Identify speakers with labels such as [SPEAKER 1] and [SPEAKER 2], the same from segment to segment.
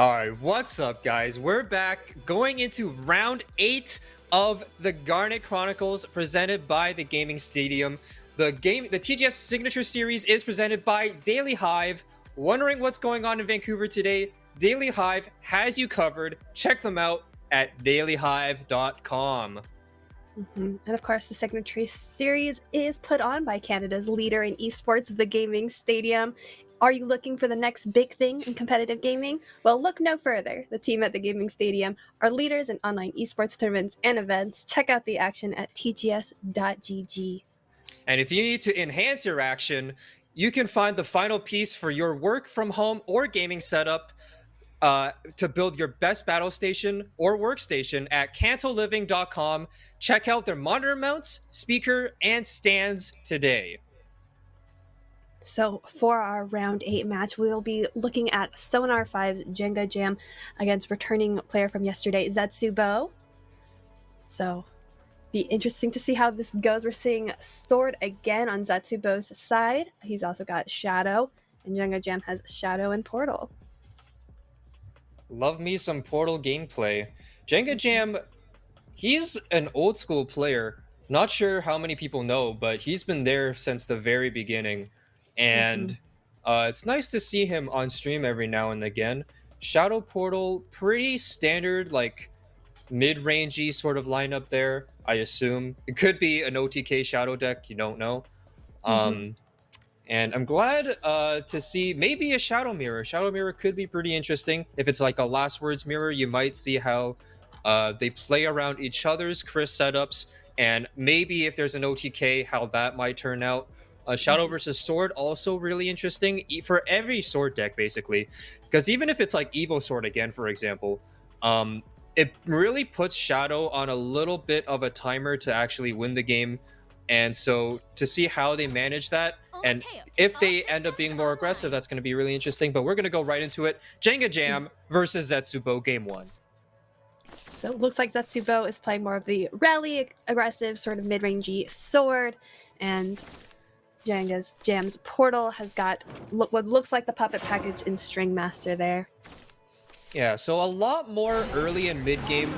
[SPEAKER 1] All right, what's up, guys? We're back going into round 8 of the Garnet Chronicles presented by the Gaming Stadium. The TGS Signature Series is presented by Daily Hive. Wondering what's going on in Vancouver today? Daily Hive has you covered. Check them out at dailyhive.com.
[SPEAKER 2] And of course, the Signature Series is put on by Canada's leader in esports, the Gaming Stadium. Are you looking for the next big thing in competitive gaming? Well, look no further. The team at the Gaming Stadium are leaders in online esports tournaments and events. Check out the action at tgs.gg.
[SPEAKER 1] And if you need to enhance your action, you can find the final piece for your work from home or gaming setup to build your best battle station or workstation at cantoliving.com. Check out their monitor mounts, speaker, and stands today.
[SPEAKER 2] So for our round 8 match, we'll be looking at Sonar 5's JENGAJAM against returning player from yesterday, ZETSUBOU. So be interesting to see how this goes. We're seeing Sword again on ZETSUBOU's side. He's also got Shadow, and JENGAJAM has Shadow and Portal.
[SPEAKER 1] Love me some Portal gameplay. JENGAJAM, he's an old school player. Not sure how many people know, but he's been there since the very beginning. And it's nice to see him on stream every now and again. Shadow Portal, pretty standard, like mid-rangey sort of lineup there, I assume. It could be an OTK Shadow deck, you don't know. And I'm glad to see maybe a Shadow Mirror. Shadow Mirror could be pretty interesting. If it's like a Last Words Mirror, you might see how they play around each other's Chris setups, and maybe if there's an OTK, how that might turn out. Shadow versus Sword, also really interesting for every Sword deck, basically. Because even if it's like Evo Sword again, for example, it really puts Shadow on a little bit of a timer to actually win the game. And so to see how they manage that, and if they end up being more aggressive, that's going to be really interesting. But we're going to go right into it. JENGAJAM versus ZETSUBOU, game 1.
[SPEAKER 2] So it looks like ZETSUBOU is playing more of the rally aggressive, sort of mid-rangey Sword, and JENGAJAM's Portal has got what looks like the puppet package in String Master there.
[SPEAKER 1] Yeah, so a lot more early and mid-game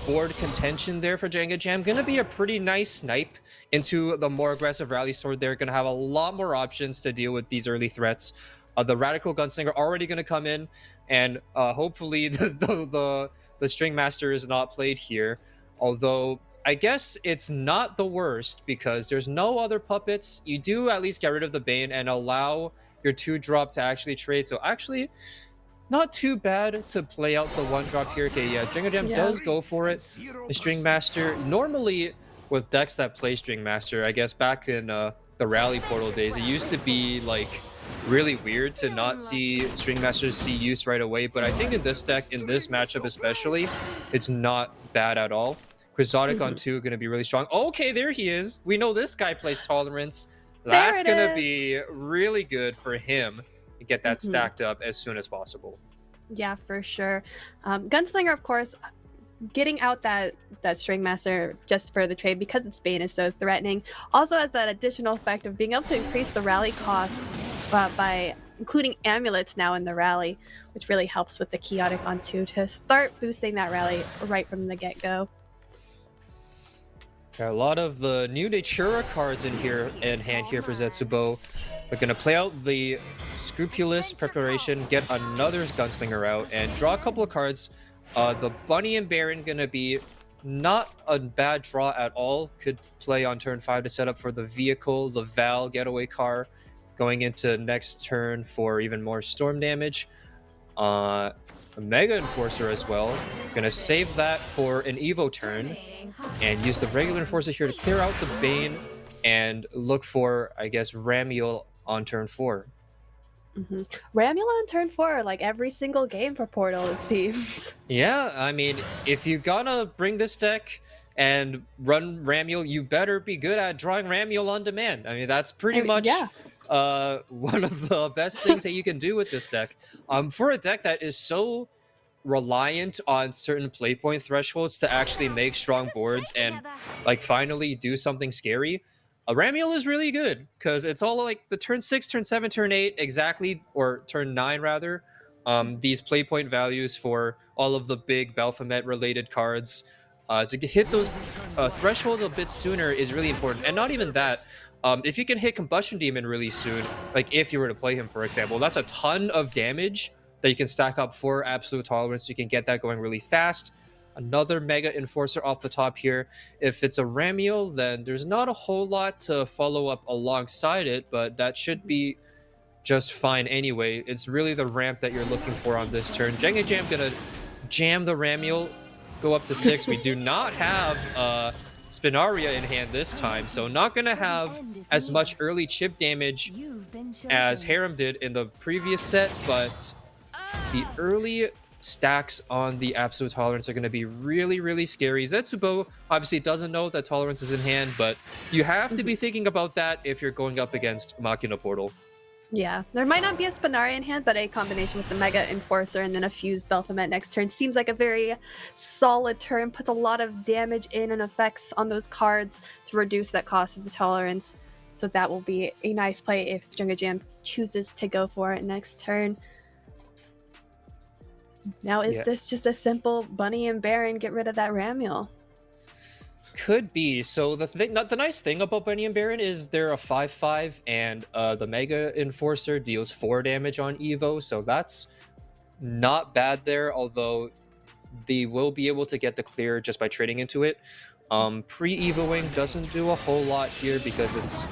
[SPEAKER 1] board contention there for JENGAJAM. Going to be a pretty nice snipe into the more aggressive Rally Sword. They're going to have a lot more options to deal with these early threats. The Radical Gunslinger already going to come in, and hopefully the String Master is not played here. Although I guess it's not the worst because there's no other puppets. You do at least get rid of the Bane and allow your 2-drop to actually trade. So actually, not too bad to play out the 1-drop here. Okay, yeah, JENGAJAM does go for it. The String Master, normally with decks that play String Master, I guess back in the Rally Portal days, it used to be like really weird to not see String Masters see use right away. But I think in this deck, in this matchup especially, it's not bad at all. Quixotic on 2 going to be really strong. Okay, there he is. We know this guy plays Tolerance. That's going to be really good for him to get that stacked up as soon as possible.
[SPEAKER 2] Yeah, for sure. Gunslinger, of course, getting out that String Master just for the trade because its Bane is so threatening also has that additional effect of being able to increase the rally costs by including amulets now in the rally, which really helps with the Chaotic on 2 to start boosting that rally right from the get-go.
[SPEAKER 1] A lot of the new Natura cards in hand here for ZETSUBOU. We're going to play out the Scrupulous Preparation, get another Gunslinger out, and draw a couple of cards. The Bunny and Baron going to be not a bad draw at all. Could play on turn 5 to set up for the vehicle, the Val getaway car, going into next turn for even more storm damage. A Mega Enforcer as well. Gonna save that for an Evo turn and use the regular Enforcer here to clear out the Bane and look for, I guess, Ramiel on turn 4.
[SPEAKER 2] Ramiel on turn 4, like every single game for Portal, it seems.
[SPEAKER 1] Yeah, I mean, if you gotta bring this deck and run Ramiel, you better be good at drawing Ramiel on demand. I mean, that's pretty much one of the best things that you can do with this deck. For a deck that is so reliant on certain play point thresholds to actually make strong boards and like finally do something scary, Ramiel is really good because it's all like the turn 6, turn 7, turn 8 exactly, or turn 9 rather, these play point values for all of the big Baphomet related cards. To hit those thresholds a bit sooner is really important. And not even that, if you can hit Combustion Demon really soon, like if you were to play him, for example, that's a ton of damage that you can stack up for Absolute Tolerance. You can get that going really fast. Another Mega Enforcer off the top here. If it's a Ramiel, then there's not a whole lot to follow up alongside it, but that should be just fine anyway. It's really the ramp that you're looking for on this turn. JENGAJAM gonna jam the Ramiel, go up to 6. We do not have Spinaria in hand this time, so not gonna have as much early chip damage as Harem did in the previous set, but the early stacks on the Absolute Tolerance are going to be really, really scary. ZETSUBOU obviously doesn't know that Tolerance is in hand, but you have to be thinking about that if you're going up against Machina Portal.
[SPEAKER 2] Yeah, there might not be a Spinaria in hand, but a combination with the Mega Enforcer and then a fused Baphomet next turn seems like a very solid turn. Puts a lot of damage in and effects on those cards to reduce that cost of the Tolerance. So that will be a nice play if JENGAJAM chooses to go for it next turn. Now, is this just a simple Bunny and Baron, get rid of that Ramiel?
[SPEAKER 1] Could be. So the nice thing about Bunny and Baron is they're a 5/5, and the Mega Enforcer deals 4 damage on Evo, so that's not bad there, although they will be able to get the clear just by trading into it. Pre-Evoing doesn't do a whole lot here because it's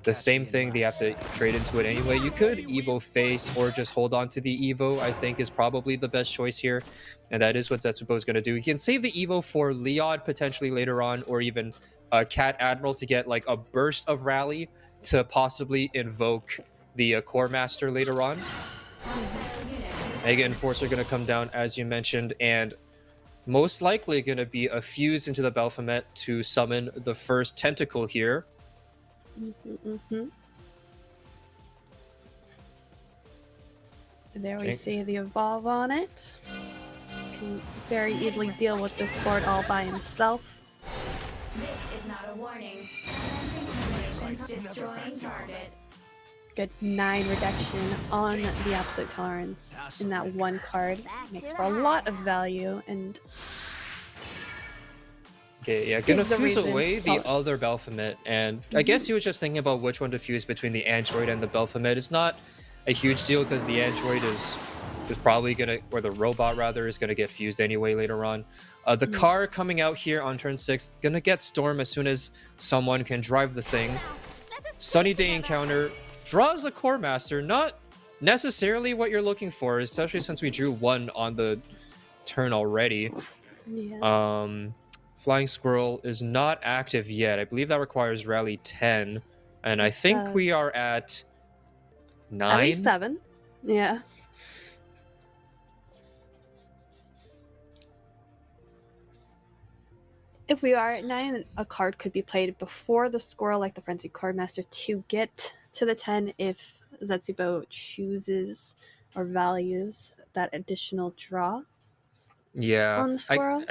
[SPEAKER 1] the same thing. They have to trade into it anyway. You could Evo face or just hold on to the Evo, I think is probably the best choice here. And that is what ZETSUBOU is going to do. You can save the Evo for Leod potentially later on, or even Cat Admiral to get like a burst of rally to possibly invoke the Core Master later on. Mega Enforcer going to come down, as you mentioned, and most likely going to be a fuse into the Baphomet to summon the first tentacle here.
[SPEAKER 2] There we see the evolve on it. Can very easily deal with this board all by himself.
[SPEAKER 3] This is not a warning. Destroying target.
[SPEAKER 2] Good 9 reduction on the Absolute Tolerance in that one card. Makes for a lot of value, and
[SPEAKER 1] okay, yeah, gonna fuse away the other Baphomet, and I guess he was just thinking about which one to fuse between the Android and the Baphomet. It's not a huge deal because the Android is probably gonna, or the robot rather, is gonna get fused anyway later on. The car coming out here on turn 6, gonna get Storm as soon as someone can drive the thing. Sunny Day Encounter draws a Core Master, not necessarily what you're looking for, especially since we drew 1 on the turn already.
[SPEAKER 2] yeah.
[SPEAKER 1] Flying Squirrel is not active yet. I believe that requires Rally 10, and I think we are at 9.
[SPEAKER 2] At least 7. Yeah. If we are at 9, a card could be played before the squirrel, like the Frenzied Core Master, to get to the 10 if ZETSUBOU chooses or values that additional draw.
[SPEAKER 1] Yeah,
[SPEAKER 2] On the squirrel.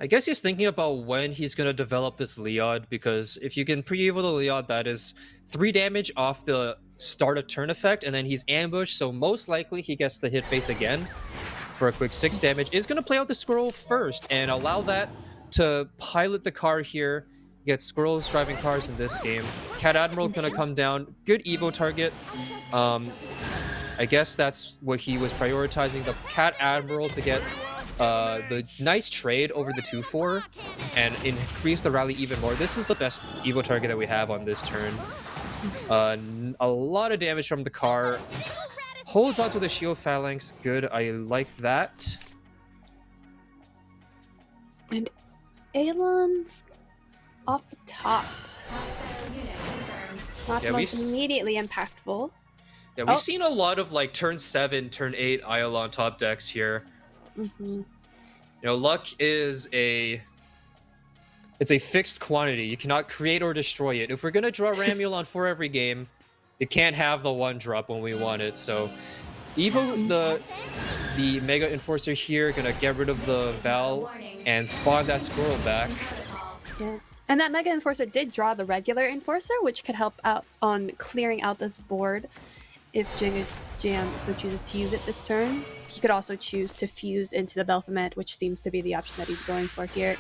[SPEAKER 1] I guess he's thinking about when he's going to develop this Leod, because if you can pre-evo the Leod, that is 3 damage off the start of turn effect, and then he's ambushed, so most likely he gets the hit face again for a quick 6 damage. Is going to play out the squirrel first and allow that to pilot the car here. Get squirrels driving cars in this game. Cat Admiral going to come down. Good Evo target. I guess that's what he was prioritizing, the Cat Admiral, to get the nice trade over the 2/4 and increase the rally even more. This is the best Evo target that we have on this turn. A lot of damage from the car. Holds onto the shield phalanx. Good, I like that.
[SPEAKER 2] And Alon's off the top. Not the most immediately impactful.
[SPEAKER 1] Yeah, we've seen a lot of like turn 7, turn 8 Iolon top decks here. You know, luck is it's a fixed quantity. You cannot create or destroy it. If we're gonna draw Ramiel on 4 every game, it can't have the 1 drop when we want it. So Evo the Mega Enforcer here, gonna get rid of the Val and spawn that squirrel back.
[SPEAKER 2] Yeah. And that Mega Enforcer did draw the regular Enforcer, which could help out on clearing out this board if Jam so chooses to use it this turn. He could also choose to fuse into the Baphomet, which seems to be the option that he's going for here.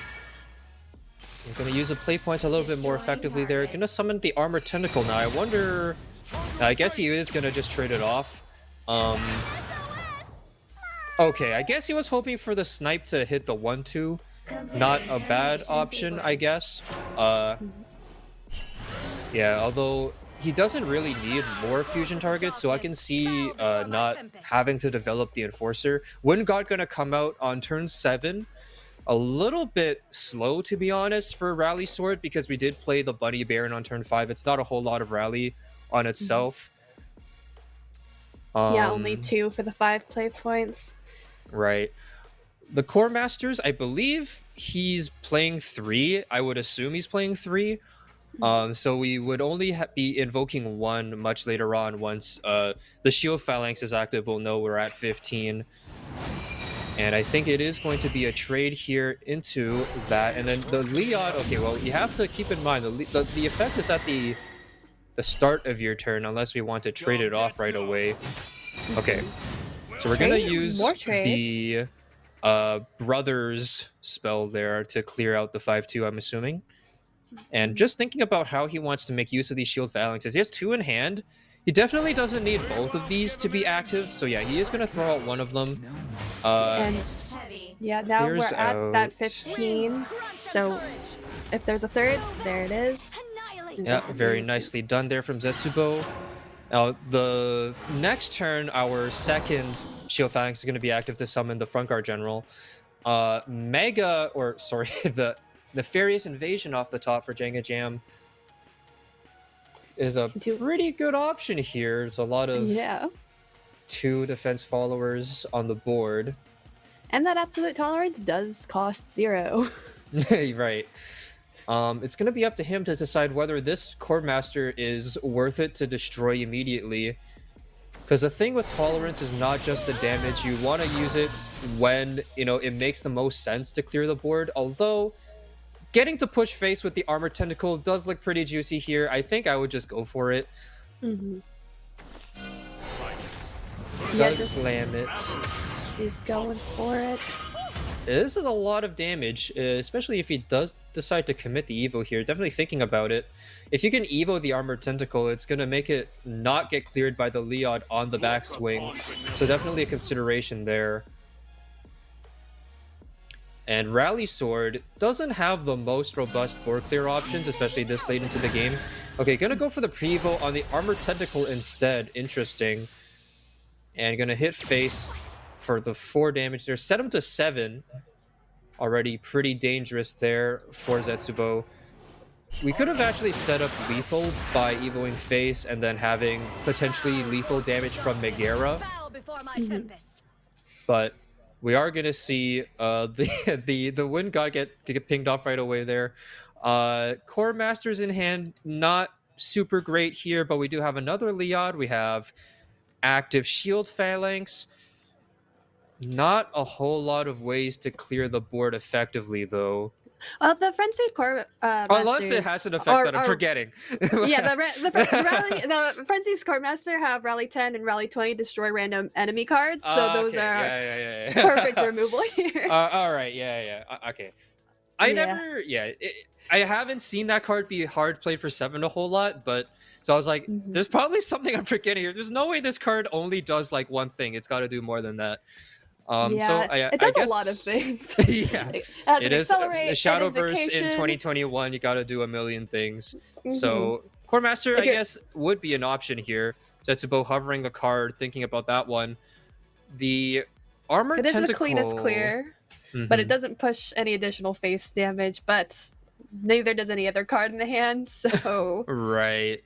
[SPEAKER 1] We're gonna use the play points a little bit more effectively there. Gonna summon the Armored Tentacle now. I wonder... I guess he is gonna just trade it off. Okay, I guess he was hoping for the snipe to hit the 1-2. Not a bad option, I guess. Yeah, although he doesn't really need more fusion targets, so I can see not having to develop the Enforcer. Wind God gonna come out on turn 7. A little bit slow, to be honest, for Rally Sword, because we did play the Bunny Baron on turn 5. It's not a whole lot of rally on itself.
[SPEAKER 2] Yeah, only 2 for the 5 play points.
[SPEAKER 1] Right. The Core Masters, I believe he's playing 3. I would assume he's playing 3. So we would only be invoking 1 much later on once the Shield Phalanx is active. We'll know we're at 15. And I think it is going to be a trade here into that. And then the Leod, okay, well, you have to keep in mind, the effect is at the start of your turn, unless we want to trade it off right away. Okay, so we're going to use the Brothers spell there to clear out the 5-2, I'm assuming. And just thinking about how he wants to make use of these Shield Phalanxes, he has 2 in hand. He definitely doesn't need both of these to be active, so yeah, he is going to throw out one of them.
[SPEAKER 2] And yeah, now we're at that 15, so if there's a third, there it is.
[SPEAKER 1] Yeah, very nicely done there from ZETSUBOU. Now, the next turn, our second Shield Phalanx is going to be active to summon the Front Guard General. The Nefarious Invasion off the top for JENGAJAM is a pretty good option here. There's a lot of 2 defense followers on the board.
[SPEAKER 2] And that Absolute Tolerance does cost 0.
[SPEAKER 1] Right. It's going to be up to him to decide whether this Core Master is worth it to destroy immediately. Because the thing with Tolerance is not just the damage. You want to use it when, it makes the most sense to clear the board. Although, getting to push face with the Armored Tentacle does look pretty juicy here. I think I would just go for it. Does slam it.
[SPEAKER 2] He's going for it.
[SPEAKER 1] This is a lot of damage, especially if he does decide to commit the Evo here. Definitely thinking about it. If you can Evo the Armored Tentacle, it's going to make it not get cleared by the Leod on the backswing. So definitely a consideration there. And Rally Sword doesn't have the most robust board clear options, especially this late into the game. Okay, gonna go for the pre-Evo on the Armored Tentacle instead. Interesting. And gonna hit face for the 4 damage there. Set him to 7. Already pretty dangerous there for ZETSUBOU. We could have actually set up lethal by Evoing face and then having potentially lethal damage from Megara. But we are going to see the Wind God get pinged off right away there. Core Masters in hand, not super great here, but we do have another Leod. We have active Shield Phalanx. Not a whole lot of ways to clear the board effectively, though.
[SPEAKER 2] Well, the Frenzied Core
[SPEAKER 1] Unless it has an effect that I'm forgetting.
[SPEAKER 2] Yeah, the Frenzied Core Master have Rally 10 and Rally 20 destroy random enemy cards, so those are perfect removal here.
[SPEAKER 1] All right, okay. I haven't seen that card be hard played for 7 a whole lot, but so I was like, there's probably something I'm forgetting here. There's no way this card only does like one thing. It's got to do more than that.
[SPEAKER 2] It does a lot of things.
[SPEAKER 1] Yeah, it is a Shadowverse in 2021. You got to do a million things. So Core Master, I guess, would be an option here. ZETSUBOU hovering a card, thinking about that one. The Armored Tentacle.
[SPEAKER 2] It is the cleanest clear, but it doesn't push any additional face damage. But neither does any other card in the hand. So
[SPEAKER 1] right.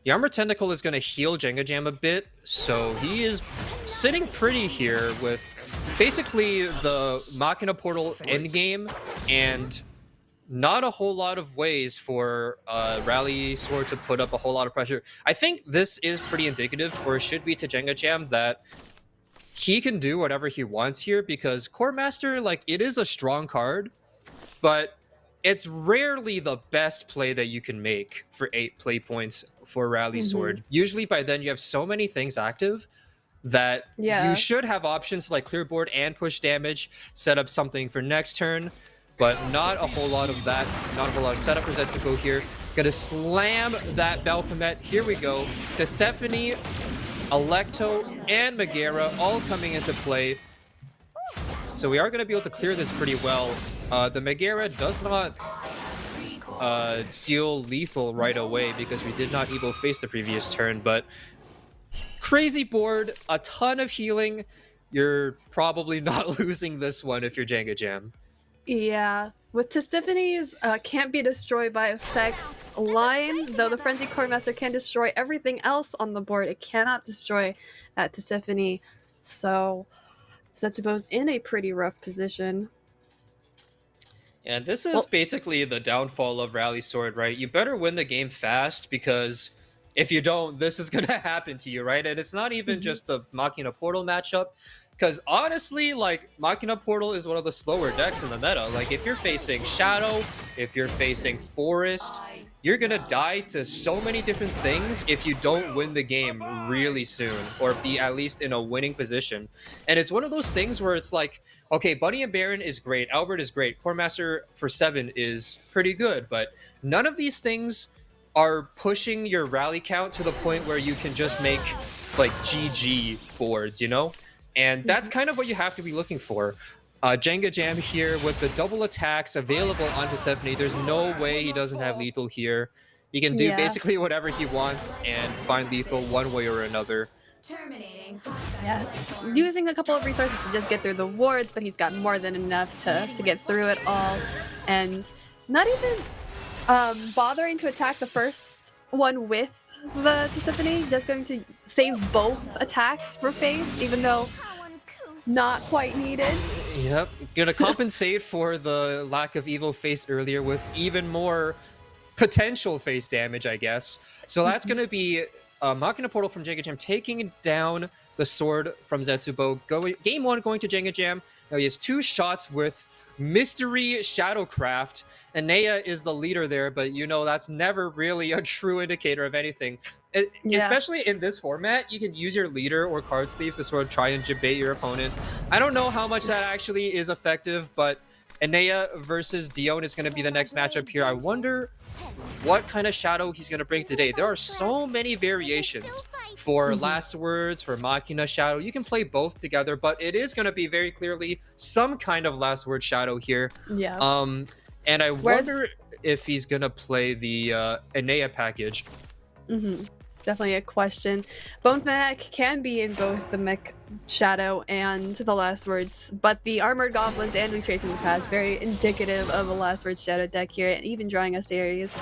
[SPEAKER 1] The Armored Tentacle is going to heal JENGAJAM a bit, so he is sitting pretty here with basically the Machina Portal endgame and not a whole lot of ways for Rally Sword to put up a whole lot of pressure. I think this is pretty indicative, or it should be to JENGAJAM, that he can do whatever he wants here, because Core Master, like, it is a strong card, but it's rarely the best play that you can make for 8 play points for Rally Sword. Usually by then you have so many things active that you
[SPEAKER 2] Yeah.
[SPEAKER 1] should have options to like clear board and push damage, set up something for next turn, but not a whole lot of that. Not a whole lot of setup for ZETSUBOU here. Gonna slam that Baphomet. Here we go. Persephone, Alecto, and Megara all coming into play. So we are going to be able to clear this pretty well. The Megara does not deal lethal right away because we did not Evo face the previous turn, but crazy board, a ton of healing. You're probably not losing this one if you're JENGAJAM.
[SPEAKER 2] Yeah. With Tistephane's can't be destroyed by effects line, though the Frenzy Core Master can destroy everything else on the board, it cannot destroy that Tistephanes. So ZETSUBOU's in a pretty rough position.
[SPEAKER 1] And this is basically the downfall of Rally Sword, right? You better win the game fast because if you don't, this is going to happen to you, right? And it's not even just the Machina Portal matchup. Because honestly, like, Machina Portal is one of the slower decks in the meta. Like, if you're facing Shadow, if you're facing Forest, you're gonna die to so many different things if you don't win the game really soon, or be at least in a winning position. And it's one of those things where it's like, okay, Bunny and Baron is great, Albert is great, Core Master for 7 is pretty good, but none of these things are pushing your rally count to the point where you can just make, like, GG boards, you know? And that's kind of what you have to be looking for. JENGAJAM here with the double attacks available on Persephone. There's no way he doesn't have lethal here. He can do basically whatever he wants and find lethal one way or another.
[SPEAKER 3] Terminating.
[SPEAKER 2] Yeah, using a couple of resources to just get through the wards, but he's got more than enough to get through it all. And not even bothering to attack the first one with the Persephone, just going to save both attacks for face, even though not quite needed.
[SPEAKER 1] Yep, gonna compensate for the lack of Evo face earlier with even more potential face damage, I guess. So that's gonna be Machina Portal from JENGAJAM taking down the sword from ZETSUBOU. Game 1 going to JENGAJAM. Now he has 2 shots with Mystery Shadowcraft. Enea is the leader there, but you know that's never really a true indicator of anything. Especially in this format, you can use your leader or card sleeves to sort of try and debate your opponent. I don't know how much that actually is effective, but Enea versus Dione is going to be the next matchup here. I wonder what kind of shadow he's going to bring today. There are so many variations for Last Words, for Machina Shadow. You can play both together, but it is going to be very clearly some kind of Last Word Shadow here.
[SPEAKER 2] Yeah.
[SPEAKER 1] And I wonder if he's going to play the Enea package.
[SPEAKER 2] Definitely a question. Bone Fanatic can be in both the Mech Shadow and the Last Words, but the Armored Goblins and Retracing the Past, very indicative of a Last Words Shadow deck here, and even drawing a series.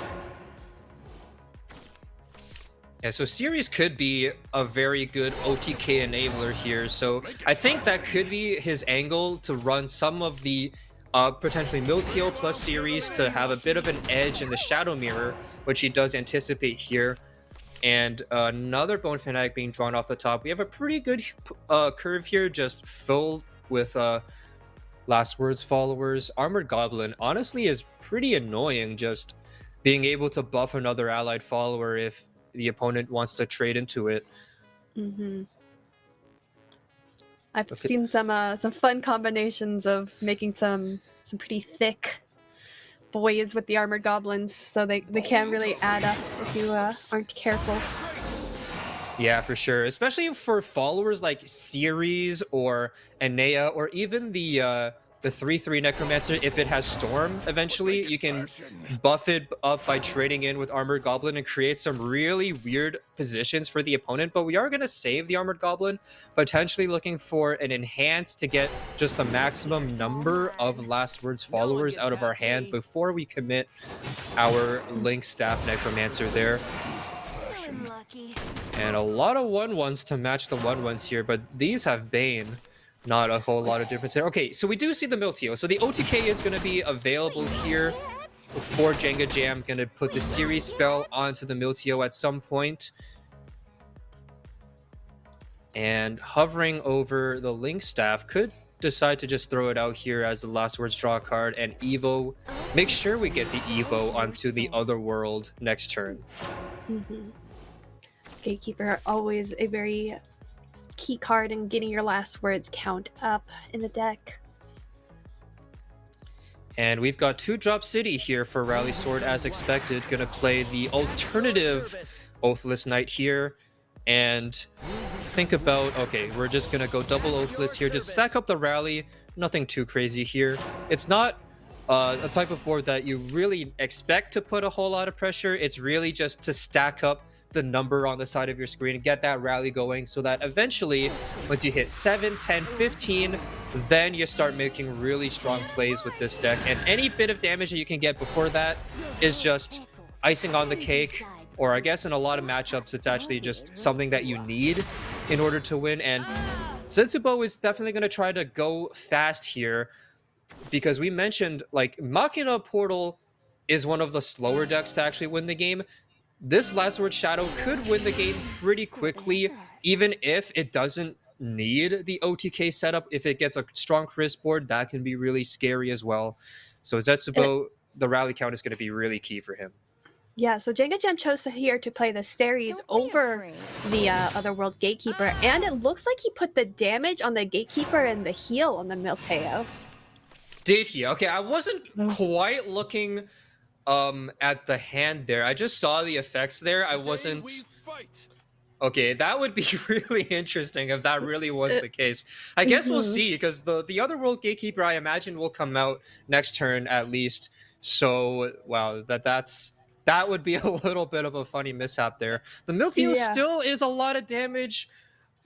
[SPEAKER 1] Yeah, so series could be a very good OTK enabler here. So I think that could be his angle to run some of the potentially Miltio plus series to have a bit of an edge in the Shadow Mirror, which he does anticipate here. And another Bone Fanatic being drawn off the top. We have a pretty good curve here, just filled with Last Words followers. Armored Goblin honestly is pretty annoying, just being able to buff another allied follower if the opponent wants to trade into it.
[SPEAKER 2] I've seen some fun combinations of making some pretty thick boys with the Armored Goblins, so they can really add up if you aren't careful.
[SPEAKER 1] Yeah, for sure. Especially for followers like Ceres or Enea, or even the 3/3 Necromancer. If it has Storm, eventually you can buff it up by trading in with Armored Goblin and create some really weird positions for the opponent. But we are going to save the Armored Goblin, potentially looking for an Enhance to get just the maximum number of Last Words followers out of our hand before we commit our Link Staff Necromancer there. And a lot of 1/1s to match the 1/1s here, but these have Bane. Not a whole lot of difference there. Okay, so we do see the Miltio. So the OTK is going to be available here for JENGAJAM. Going to put the series spell onto the Miltio at some point. And hovering over the Link Staff, could decide to just throw it out here as the Last Words draw card and Evo make sure we get the Evo onto the other world next turn.
[SPEAKER 2] Gatekeeper, always a very key card in getting your last words count up in the deck.
[SPEAKER 1] And we've got 2-drop City here for Rally Sword as expected. Gonna play the alternative Oathless Knight here. And think about, okay, we're just gonna go double Oathless here. Just stack up the Rally. Nothing too crazy here. It's not a type of board that you really expect to put a whole lot of pressure. It's really just to stack up the number on the side of your screen and get that rally going so that eventually, once you hit 7, 10, 15, then you start making really strong plays with this deck. And any bit of damage that you can get before that is just icing on the cake. Or I guess in a lot of matchups, it's actually just something that you need in order to win. And ZETSUBOU is definitely going to try to go fast here because we mentioned, like, Machina Portal is one of the slower decks to actually win the game. This Last Word Shadow could win the game pretty quickly, even if it doesn't need the OTK setup. If it gets a strong crisp board, that can be really scary as well. So ZETSUBOU, the rally count is going to be really key for him.
[SPEAKER 2] Yeah, so JENGAJAM chose here to play the series over the Otherworld Gatekeeper, and it looks like he put the damage on the Gatekeeper and the heal on the Milteo.
[SPEAKER 1] Did he? Okay, I wasn't quite looking at the hand there. I just saw the effects there. I wasn't... Okay, that would be really interesting if that really was the case. I guess we'll see, because the Otherworld Gatekeeper, I imagine, will come out next turn at least. So, wow, that would be a little bit of a funny mishap there. The Milteo still is a lot of damage.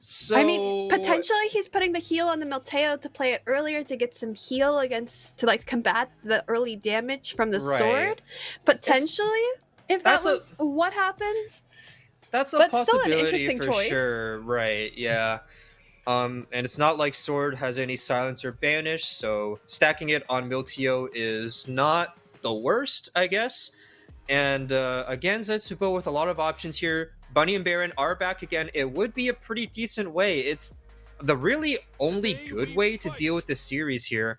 [SPEAKER 1] So...
[SPEAKER 2] I mean, potentially he's putting the heal on the Milteo to play it earlier to get some heal to like combat the early damage from the sword. Potentially, if that was what happens.
[SPEAKER 1] That's a possibility for sure, right? Yeah. And it's not like Sword has any silence or banish, so stacking it on Milteo is not the worst, I guess. And again, ZETSUBOU with a lot of options here. Bunny and Baron are back again. It would be a pretty decent way. It's the really only good way to deal with the series here.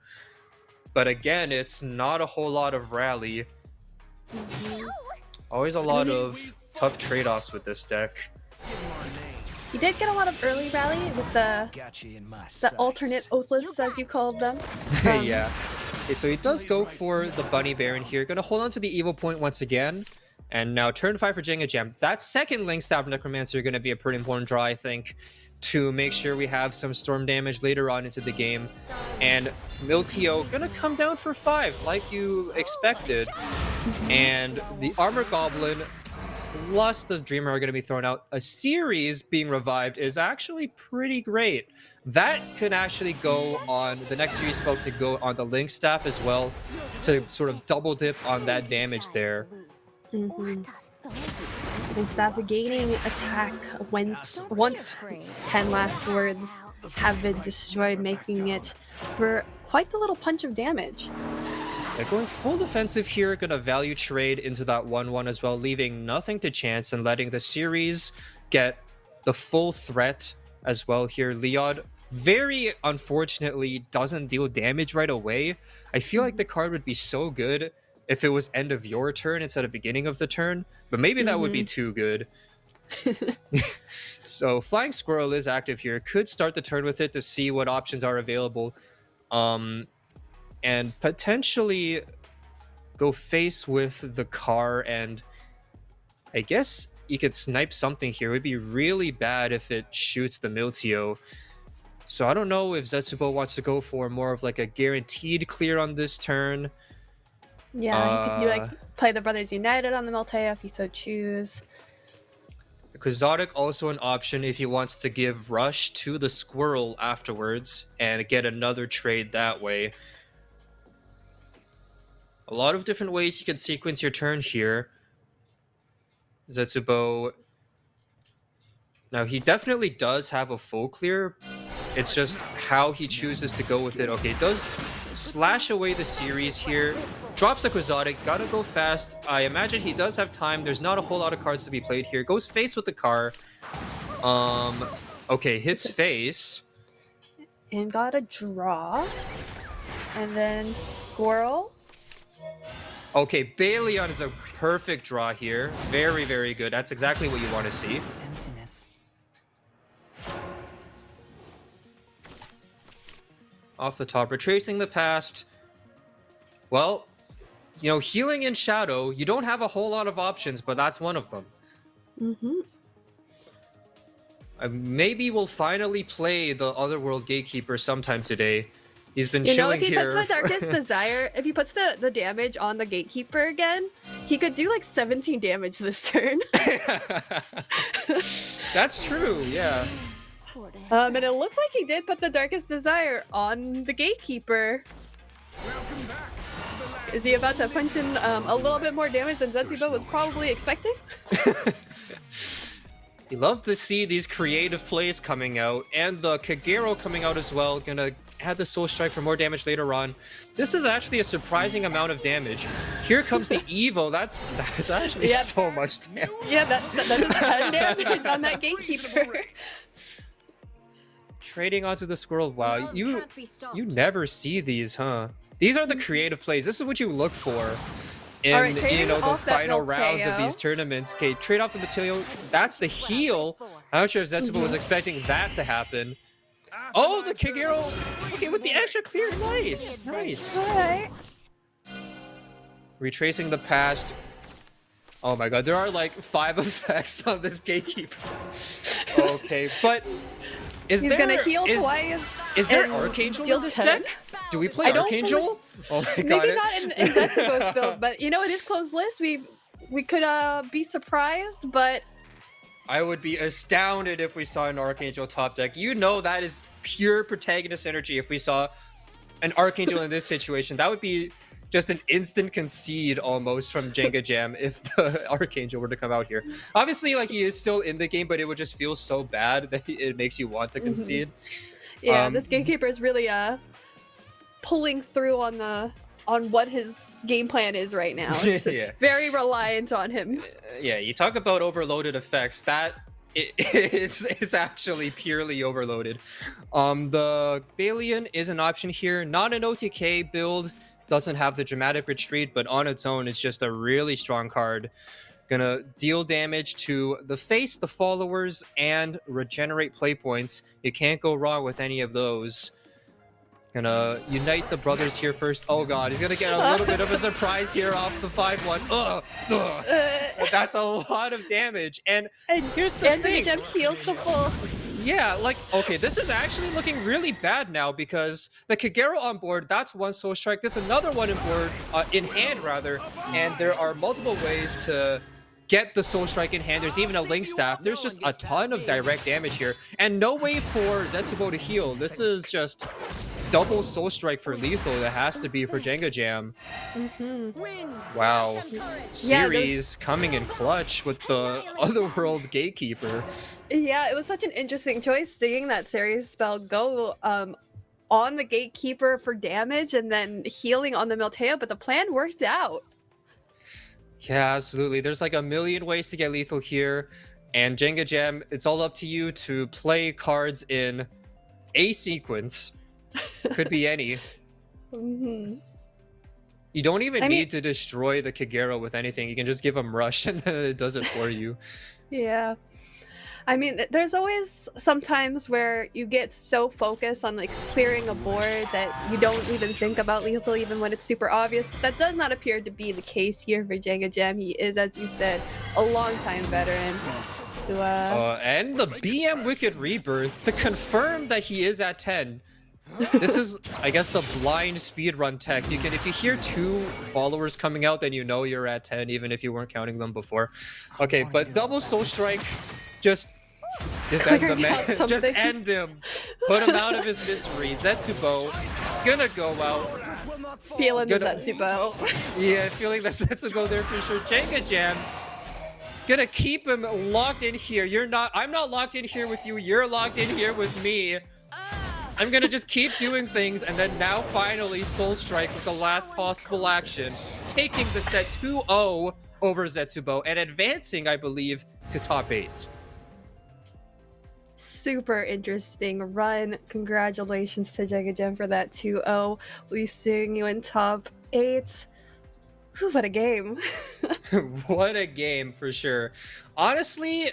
[SPEAKER 1] But again, it's not a whole lot of rally. Always a lot of tough trade-offs with this deck.
[SPEAKER 2] You did get a lot of early rally with the alternate Oathless, as you called them.
[SPEAKER 1] Yeah. Okay, so he does go for the Bunny Baron here. Gonna hold on to the Evil Point once again. And now turn 5 for JENGAJAM. That second Link Staff Necromancer going to be a pretty important draw, I think, to make sure we have some storm damage later on into the game. And Milteo going to come down for 5, like you expected. And the Armor Goblin plus the Dreamer are going to be thrown out. A series being revived is actually pretty great. That could actually go on, the next series spell could go on the Link Staff as well, to sort of double dip on that damage there.
[SPEAKER 2] And staff gaining attack once 10 last words have been destroyed, making it for quite the little punch of damage.
[SPEAKER 1] They're going full defensive here, gonna value trade into that 1/1 as well, leaving nothing to chance and letting the series get the full threat as well here. Leod very unfortunately doesn't deal damage right away. I feel like the card would be so good if it was end of your turn instead of beginning of the turn, but maybe that would be too good. So Flying Squirrel is active here. Could start the turn with it to see what options are available. And potentially go face with the car, and I guess you could snipe something here. It would be really bad if it shoots the Milteo. So I don't know if ZETSUBOU wants to go for more of like a guaranteed clear on this turn.
[SPEAKER 2] Yeah, you could do like play the Brothers United on the Milteo if you so choose.
[SPEAKER 1] Quixotic also an option if he wants to give Rush to the Squirrel afterwards and get another trade that way. A lot of different ways you can sequence your turn here. ZETSUBOU. Now he definitely does have a full clear. It's just how he chooses to go with it. Okay, does slash away the series here. Drops the Quixotic, gotta go fast. I imagine he does have time. There's not a whole lot of cards to be played here. Goes face with the car. Okay, hits face.
[SPEAKER 2] And got a draw. And then Squirrel.
[SPEAKER 1] Okay, Baleon is a perfect draw here. Very, very good. That's exactly what you want to see.
[SPEAKER 4] Emptiness.
[SPEAKER 1] Off the top, retracing the past. Well, you know, healing in Shadow, you don't have a whole lot of options, but that's one of them.
[SPEAKER 2] Mm-hmm.
[SPEAKER 1] Maybe we'll finally play the Otherworld Gatekeeper sometime today. He's been
[SPEAKER 2] You know,
[SPEAKER 1] chilling
[SPEAKER 2] if he
[SPEAKER 1] here.
[SPEAKER 2] puts the Darkest Desire, if he puts the damage on the Gatekeeper again, he could do like 17 damage this turn.
[SPEAKER 1] That's true, yeah.
[SPEAKER 2] And it looks like he did put the Darkest Desire on the Gatekeeper. Is he about to punch in a little bit more damage than ZETSUBOU was probably expecting?
[SPEAKER 1] You love to see these creative plays coming out, and the Kagero coming out as well. Gonna add the Soul Strike for more damage later on. This is actually a surprising amount of damage. Here comes the Evo. That's actually
[SPEAKER 2] Yep.
[SPEAKER 1] so much damage.
[SPEAKER 2] Yeah, that is 10 damage on that Gatekeeper.
[SPEAKER 1] Trading onto the Squirrel. Wow,
[SPEAKER 3] Love
[SPEAKER 1] you
[SPEAKER 3] can't be stopped.
[SPEAKER 1] never see these, huh? These are the creative plays. This is what you look for in
[SPEAKER 2] Alright, trading
[SPEAKER 1] the
[SPEAKER 2] off that
[SPEAKER 1] final rounds of
[SPEAKER 2] Milteo.
[SPEAKER 1] these tournaments. Okay, trade off the Mateo. That's the heal. I'm not sure if ZETSUBOU was expecting that to happen. Oh, the Kagero. Okay, with the extra clear. Nice. Nice.
[SPEAKER 2] Alright.
[SPEAKER 1] Retracing the past. Oh my god, there are like 5 effects on this Gatekeeper. Okay, but
[SPEAKER 2] He's gonna heal
[SPEAKER 1] is,
[SPEAKER 2] twice.
[SPEAKER 1] Is there
[SPEAKER 2] and
[SPEAKER 1] Archangel
[SPEAKER 2] deal
[SPEAKER 1] in this
[SPEAKER 2] 10?
[SPEAKER 1] deck? Do we play
[SPEAKER 2] I don't
[SPEAKER 1] Archangel? Oh my god.
[SPEAKER 2] Maybe not in ZETSUBOU's build, but you know, it is closed list. We could be surprised, but
[SPEAKER 1] I would be astounded if we saw an Archangel top deck. You know that is pure protagonist energy if we saw an Archangel in this situation. That would be just an instant concede almost from JENGAJAM if the Archangel were to come out here. Obviously, like, he is still in the game, but it would just feel so bad that it makes you want to concede.
[SPEAKER 2] yeah, this Gatekeeper is really pulling through on what his game plan is right now. It's
[SPEAKER 1] Yeah.
[SPEAKER 2] very reliant on him.
[SPEAKER 1] Yeah, you talk about overloaded effects. It's actually purely overloaded. The Baleon is an option here. Not an OTK build. Doesn't have the dramatic retreat, but on its own, it's just a really strong card. Gonna deal damage to the face, the followers, and regenerate play points. You can't go wrong with any of those. Gonna unite the brothers here first. Oh god, he's gonna get a little bit of a surprise here off the 5-1. Ugh. That's a lot of damage. And here's the thing.
[SPEAKER 2] Gem heals the full.
[SPEAKER 1] Yeah, like, okay, this is actually looking really bad now because the Kagero on board, that's one Soul Strike. There's another one in board, in hand rather, and there are multiple ways to get the Soul Strike in hand. There's even a Link Staff. There's just a ton of direct damage here, and no way for ZETSUBOU to heal. This is just double Soul Strike for lethal. That has to be for JENGAJAM. Wow. Series coming in clutch with the Otherworld Gatekeeper.
[SPEAKER 2] Yeah, it was such an interesting choice seeing that series spell go on the Gatekeeper for damage and then healing on the Milteo, but the plan worked out.
[SPEAKER 1] Yeah, absolutely. There's like a million ways to get lethal here, and JENGAJAM, it's all up to you to play cards in a sequence. Could be any.
[SPEAKER 2] Mhm.
[SPEAKER 1] You don't even
[SPEAKER 2] I mean-
[SPEAKER 1] need to destroy the Kagero with anything. You can just give him rush and then it does it for you.
[SPEAKER 2] Yeah. I mean, there's always sometimes where you get so focused on like clearing a board that you don't even think about lethal even when it's super obvious. But that does not appear to be the case here for JENGAJAM. He is, as you said, a long-time veteran.
[SPEAKER 1] And the BM Wicked Rebirth to confirm that he is at 10. This is, I guess, the blind speedrun tech. You can, if you hear 2 followers coming out, then you know you're at 10, even if you weren't counting them before. Okay, but double Soul Strike, just end the man. Just end him. Put him out of his misery. ZETSUBOU gonna go out.
[SPEAKER 2] Feeling the
[SPEAKER 1] Gonna-
[SPEAKER 2] ZETSUBOU.
[SPEAKER 1] Yeah, feeling that ZETSUBOU there for sure. JENGAJAM gonna keep him locked in here. I'm not locked in here with you. You're locked in here with me. I'm gonna just keep doing things, and then now finally Soul Strike with the last possible action, taking the set 2-0 over ZETSUBOU and advancing, I believe, to top 8.
[SPEAKER 2] Super interesting run. Congratulations to JENGAJAM for that 2-0. We'll be seeing you in top 8. Whew, what a game.
[SPEAKER 1] What a game for sure. Honestly,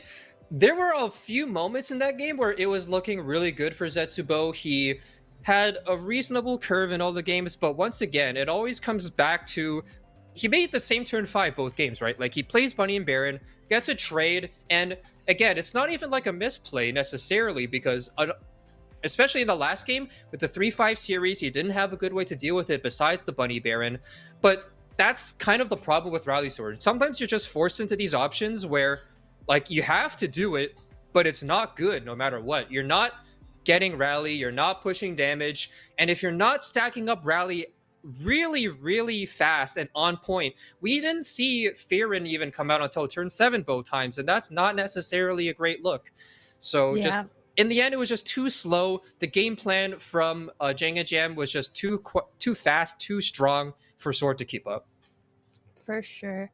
[SPEAKER 1] there were a few moments in that game where it was looking really good for ZETSUBOU. He had a reasonable curve in all the games, but once again, it always comes back to he made the same turn 5 both games, right? Like he plays Bunny and Baron, gets a trade, and again, it's not even like a misplay necessarily because especially in the last game with the 3-5 series, he didn't have a good way to deal with it besides the Bunny Baron. But that's kind of the problem with Rally Sword. Sometimes you're just forced into these options where like you have to do it, but it's not good no matter what. You're not getting rally, you're not pushing damage, and if you're not stacking up rally really, really fast and on point, we didn't see Fearin even come out until turn 7 both times, and that's not necessarily a great look. So just
[SPEAKER 2] Yeah.
[SPEAKER 1] in the end, it was just too slow. The game plan from JENGAJAM was just too fast, too strong for Sword to keep up.
[SPEAKER 2] For sure.